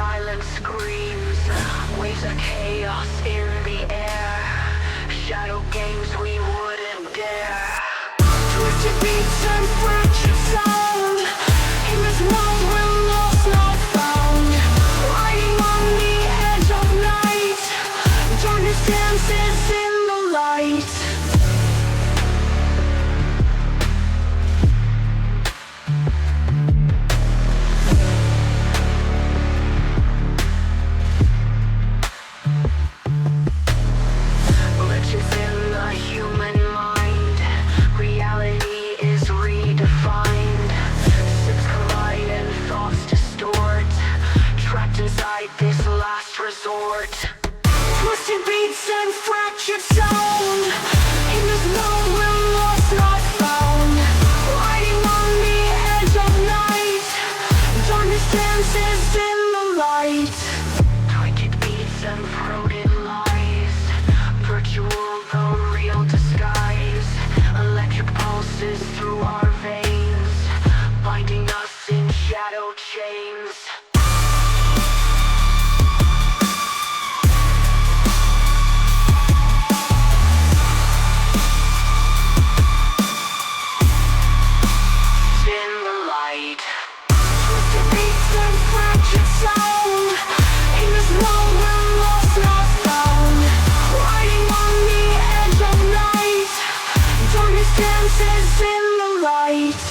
silent screams, waves of chaos in the air, shadow games we wouldn't dare. Twisted beats and fractured sound, in this world we're lost, not found. Riding on the edge of night, darkness dances in the light. Glitches in the human mind, reality is redefined. Ships collide and thoughts distort, trapped inside this last resort. Twisted beats and fractured sound, in this world we're lost, not found. Riding on the edge of night, darkness dances in the light. Twisted beats and throated lies, virtual though real disguise. Electric pulses through our veins, binding us in shadow chains. In the light, twisted beats and fractured sound, in this world we're lost, not found. Riding on the edge of night, darkness dances in the light.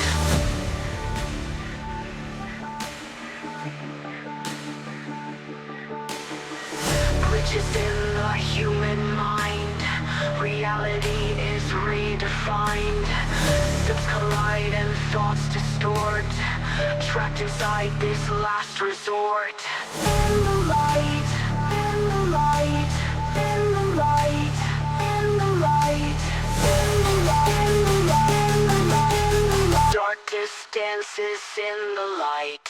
Glitches in the human mind, reality is redefined. Ships collide and thoughts distort, trapped inside this last resort. In the light, in the light, in the light, in the light, in the light, in the light, in the light, in the light. Darkness dances in the light.